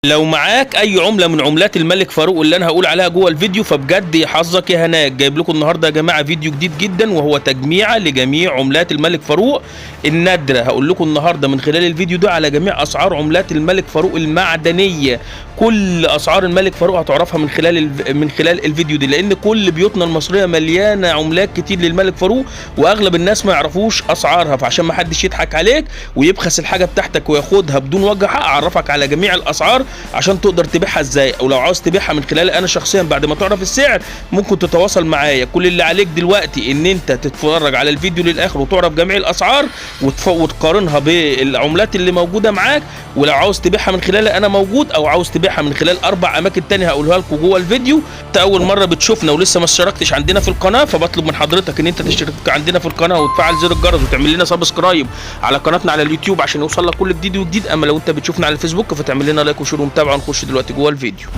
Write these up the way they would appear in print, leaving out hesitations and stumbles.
لو معاك اي عمله من عملات الملك فاروق اللي انا هقول عليها جوه الفيديو فبجد يا حظك يا هناك. جايب لكم النهارده يا جماعه فيديو جديد جدا وهو تجميعه لجميع عملات الملك فاروق النادره. هقول لكم النهارده من خلال الفيديو ده على جميع اسعار عملات الملك فاروق المعدنيه. كل اسعار الملك فاروق هتعرفها من خلال الفيديو دي، لان كل بيوتنا المصريه مليانه عملات كتير للملك فاروق واغلب الناس ما يعرفوش اسعارها، فعشان ما حدش يضحك عليك ويبخس الحاجه بتاعتك وياخدها بدون وجه حق اعرفك على جميع الاسعار عشان تقدر تبيعها ازاي. او لو عاوز تبيعها من خلالي انا شخصيا بعد ما تعرف السعر ممكن تتواصل معايا. كل اللي عليك دلوقتي ان انت تتفرج على الفيديو للاخر وتعرف جميع الاسعار وتقارنها بالعملات اللي موجوده معاك. ولو عاوز تبيعها من خلالي انا موجود، او عاوز تبيعها من خلال 4 اماكن تانية هقولها لكم جوه الفيديو. انت اول مره بتشوفنا ولسه ما اشتركتش عندنا في القناه فبطلب من حضرتك ان انت تشترك عندنا في القناه وتفعل زر الجرس وتعمل لنا سبسكرايب على قناتنا على اليوتيوب عشان يوصل لك كل جديد وجديد. اما لو انت بتشوفنا على الفيسبوك فتعمل لنا لايك وشير ومتابعه. نخش دلوقتي جوه الفيديو.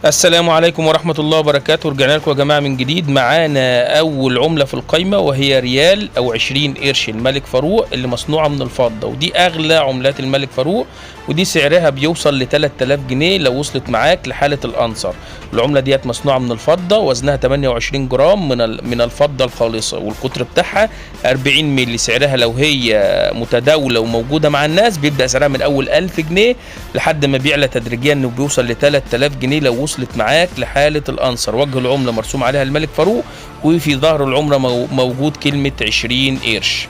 السلام عليكم ورحمة الله وبركاته. رجعنا لكم يا جماعة من جديد. معانا أول عملة في القايمة وهي ريال أو 20 قرش الملك فاروق اللي مصنوعة من الفضة، ودي أغلى عملات الملك فاروق، ودي سعرها بيوصل ل 3000 جنيه لو وصلت معاك لحالة الأنصر. العملة ديت مصنوعة من الفضة، وزنها 28 جرام من الفضة الخالصة، والقطر بتاعها 40 مللي. سعرها لو هي متداولة وموجودة مع الناس بيبدأ سعرها من أول 1000 جنيه لحد ما بيعلى تدريجيا إنه بيوصل ل 3000 جنيه لو وصلت معاك لحالة الأنصر. وجه العملة مرسوم عليها الملك فاروق، وفي ظهر العملة موجود كلمة 20 قرش.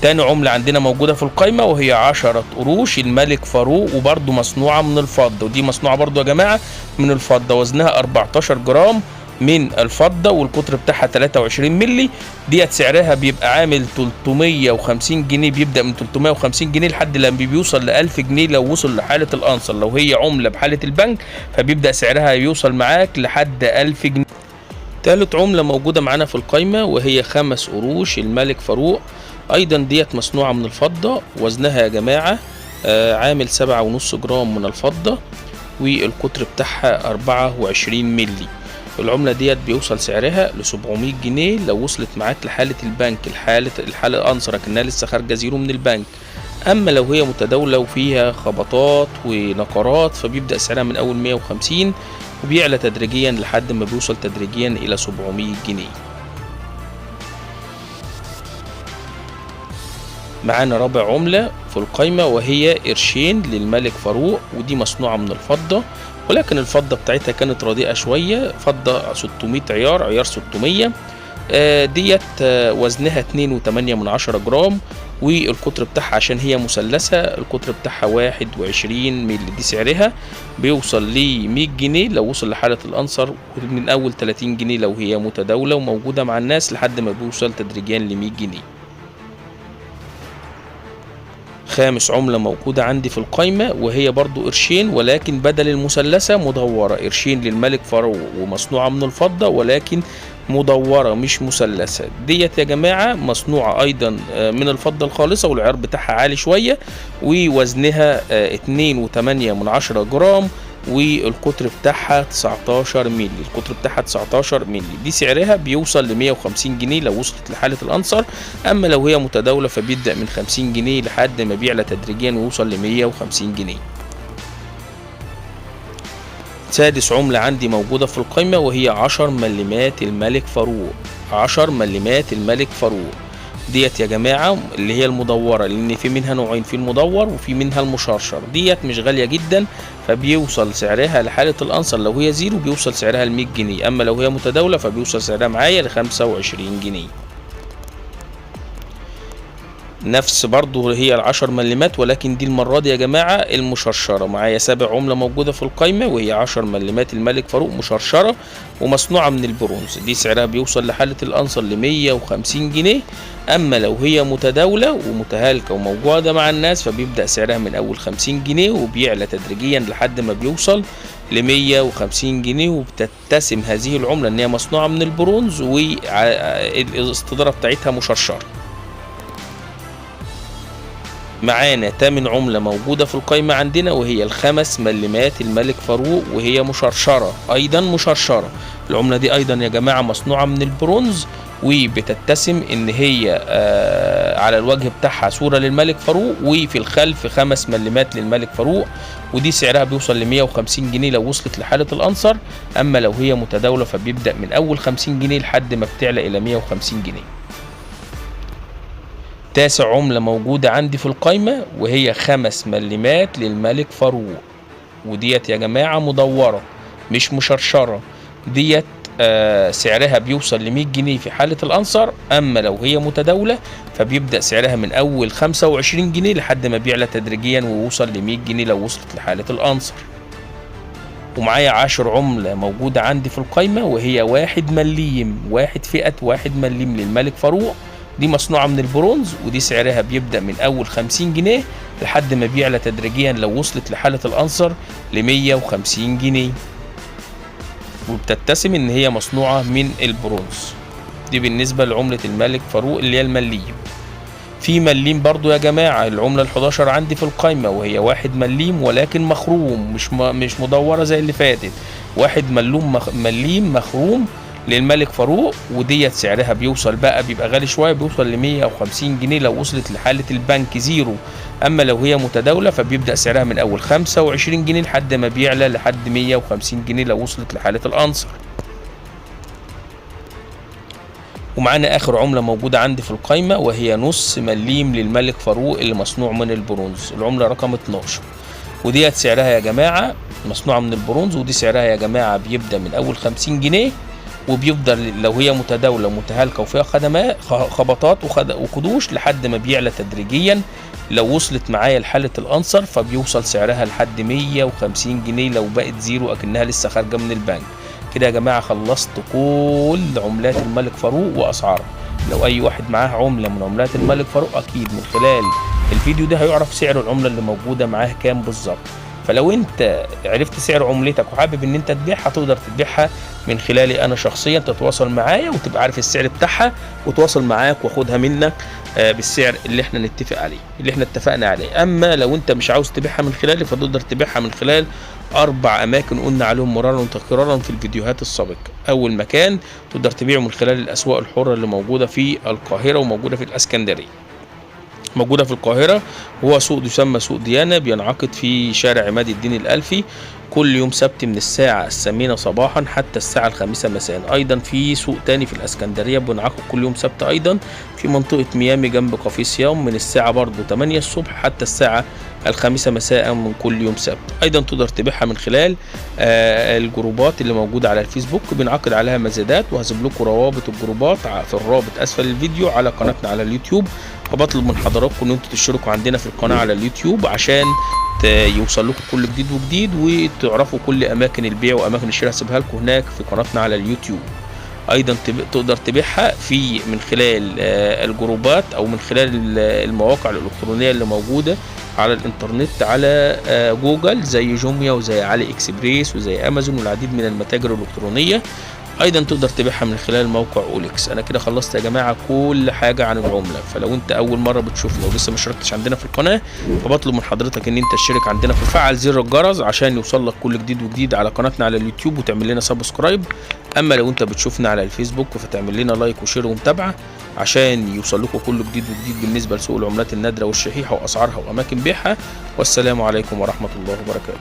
تاني عملة عندنا موجودة في القايمة وهي 10 قروش الملك فاروق، وبرضو مصنوعة من الفضة، ودي مصنوعة برضو يا جماعة من الفضة. وزنها 14 جرام من الفضة، والقطر بتاعها 23 مللي. ديت سعرها بيبقى عامل 350 جنيه، بيبدأ من 350 جنيه لحد لما بيوصل ل 1000 جنيه لو وصل لحالة الأنصر. لو هي عملة بحالة البنك فبيبدأ سعرها يوصل معاك لحد 1000 جنيه. تالت عملة موجودة معانا في القايمة وهي 5 قروش الملك فاروق، ايضا ديت مصنوعة من الفضة. وزنها يا جماعة عامل 7.5 جرام من الفضة، والقطر بتاعها 24 مللي. العملة ديت بيوصل سعرها ل 700 جنيه لو وصلت معاك لحالة البنك، الحالة أنصر كأنها لسه خارجة زيرو من البنك. أما لو هي متداولة وفيها خبطات ونقرات فبيبدأ سعرها من أول 150 وبيعلى تدريجيا لحد ما بيوصل تدريجيا إلى 700 جنيه. معانا رابع عملة في القايمة وهي قرشين للملك فاروق، ودي مصنوعة من الفضة، ولكن الفضة بتاعتها كانت رديئة شوية، فضة 600 عيار 600. ديت وزنها 2.8 جرام، والقطر بتاعها عشان هي مثلثة القطر بتاعها 21 مللي. دي سعرها بيوصل ل 100 جنيه لو وصل لحالة الأنصر، من أول 30 جنيه لو هي متداولة وموجودة مع الناس لحد ما بيوصل تدريجيا ل 100 جنيه. خامس عملة موجودة عندي في القايمة وهي برضو قرشين، ولكن بدل المثلثة مدورة. قرشين للملك فاروق ومصنوعة من الفضة ولكن مدورة مش مثلثة. ديت يا جماعة مصنوعة أيضا من الفضة الخالصة، والعيار بتاعها عالي شوية، ووزنها 2.8 جرام، والقطر بتاعها 19 مللي. القطر بتاعها 19 مللي. دي سعرها بيوصل ل 150 جنيه لو وصلت لحالة الأنصر. أما لو هي متداولة فبيبدأ من 50 جنيه لحد ما بيعلى تدريجيا ويوصل ل 150 جنيه. سادس عملة عندي موجودة في القايمة وهي 10 ملمات الملك فاروق. 10 ملمات الملك فاروق ديت يا جماعة اللي هي المدورة، لأن في منها نوعين، في المدور وفي منها المشرشر. ديت مش غالية جدا، فبيوصل سعرها لحالة الأنصر لو هي زيرو بيوصل سعرها ل 100 جنيه، أما لو هي متداولة فبيوصل سعرها معايا ل 25 جنيه. نفس برضو هي 10 ملمات، ولكن دي المرة دي يا جماعة المشرشرة. معايا 7 عملة موجودة في القايمة وهي 10 ملمات الملك فاروق مشرشرة ومصنوعة من البرونز. دي سعرها بيوصل لحالة الأنصر ل 150 جنيه. أما لو هي متداولة ومتهالكة وموجودة مع الناس فبيبدأ سعرها من أول 50 جنيه وبيعلى تدريجيا لحد ما بيوصل ل 150 جنيه. وبتتسم هذه العملة إن هي مصنوعة من البرونز والاستدارة بتاعتها مشرشرة. معانا 8 عملة موجودة في القايمة عندنا وهي 5 ملمات الملك فاروق وهي مشرشرة، أيضا مشرشرة. العملة دي أيضا يا جماعة مصنوعة من البرونز وبتتسم ان هي على الوجه بتاعها صورة للملك فاروق، وفي الخلف 5 ملمات للملك فاروق، ودي سعرها بيوصل ل 150 جنيه لو وصلت لحالة الأنصر. اما لو هي متداولة فبيبدأ من اول 50 جنيه لحد ما بتعلى الى 150 جنيه. تاسع عملة موجودة عندي في القايمة وهي 5 ملمات للملك فاروق، وديت يا جماعة مدورة مش مشرشرة. ديت سعرها بيوصل ل 100 جنيه في حالة الأنصر. أما لو هي متداولة فبيبدأ سعرها من أول 25 جنيه لحد ما بيعلى تدريجيا ويوصل ل 100 جنيه لو وصلت لحالة الأنصر. ومعايا 10 عملة موجودة عندي في القايمة وهي 1 مليم، فئة 1 مليم للملك فاروق. دي مصنوعة من البرونز، ودي سعرها بيبدأ من أول 50 جنيه لحد ما بيعلى تدريجيا لو وصلت لحالة الأنصر ل 150 جنيه، وبتتسم إن هي مصنوعة من البرونز. دي بالنسبة لعملة الملك فاروق اللي هي المليم. في مليم برضو يا جماعة، العملة ال11 عندي في القايمة وهي 1 مليم ولكن مخروم، مش مدورة زي اللي فاتت. 1 مليم مخروم للملك فاروق، وديت سعرها بيوصل بيبقى غالي شويه، بيوصل ل 150 جنيه لو وصلت لحاله البنك زيرو. اما لو هي متداوله فبيبدا سعرها من اول 25 جنيه لحد ما بيعلى لحد 150 جنيه لو وصلت لحاله الأنصر. ومعانا اخر عمله موجوده عندي في القايمه وهي نص مليم للملك فاروق اللي مصنوع من البرونز، العمله رقم 12. وديت سعرها يا جماعه مصنوعه من البرونز، ودي سعرها يا جماعه بيبدا من اول 50 جنيه، وبيفضل لو هي متداولة متهالكة وفيها خبطات وخدوش لحد ما بيعلى تدريجيا. لو وصلت معايا لحالة الأنصر فبيوصل سعرها لحد 150 جنيه لو بقت زيرو أكنها لسه خارجة من البنك. كده يا جماعة خلصت كل عملات الملك فاروق وأسعارها. لو أي واحد معاه عملة من عملات الملك فاروق أكيد من خلال الفيديو ده هيعرف سعر العملة اللي موجودة معاه كام بالظبط. فلو انت عرفت سعر عملتك وحابب ان انت تبيعها تقدر تبيعها من خلالي انا شخصيا، تتواصل معايا وتبقى عارف السعر بتاعها وتواصل معاك واخدها منك بالسعر اللي احنا نتفق عليه، اللي احنا اتفقنا عليه. اما لو انت مش عاوز تبيعها من خلالي فتقدر تبيعها من خلال 4 اماكن قلنا عليهم مرارا وتكرارا في الفيديوهات السابقه. اول مكان تقدر تبيعه من خلال الاسواق الحره اللي موجوده في القاهره وموجوده في الاسكندريه. موجودة في القاهرة وهو سوق يسمى سوق ديانة، بينعقد في شارع عماد الدين الألفي كل يوم سبت من الساعة 8 صباحا حتى الساعة 5 مساء. أيضا في سوق تاني في الإسكندرية بينعقد كل يوم سبت أيضا في منطقة ميامي جنب كافيه صيام من الساعة برضو 8 الصبح حتى الساعة 5 مساء من كل يوم سبت. أيضا تقدر تبيعها من خلال الجروبات اللي موجودة على الفيسبوك، بنعقد عليها مزادات، وهسيب لكم روابط الجروبات في الرابط أسفل الفيديو على قناتنا على اليوتيوب. وبطلب من حضراتكم ان انتوا تشتركوا عندنا في القناة على اليوتيوب عشان يوصل لكم كل جديد وجديد، وتعرفوا كل اماكن البيع واماكن الشراء. هسيبها لكم هناك في قناتنا على اليوتيوب. ايضا تقدر تبيعها من خلال الجروبات او من خلال المواقع الالكترونية اللي موجودة على الانترنت على جوجل زي جوميا وزي علي اكسبريس وزي امازون والعديد من المتاجر الالكترونية. ايضا تقدر تبيعها من خلال موقع اوليكس. انا كده خلصت يا جماعه كل حاجه عن العمله. فلو انت اول مره بتشوفنا ولسه ما اشتركتش عندنا في القناه فبطلب من حضرتك ان انت تشترك عندنا وتفعل زر الجرس عشان يوصل لك كل جديد وجديد على قناتنا على اليوتيوب وتعمل لنا سبسكرايب. اما لو انت بتشوفنا على الفيسبوك فتعمل لنا لايك وشير ومتابعه عشان يوصل لكم كل جديد وجديد بالنسبه لسوق العملات النادره والشحيحه واسعارها واماكن بيعها. والسلام عليكم ورحمه الله وبركاته.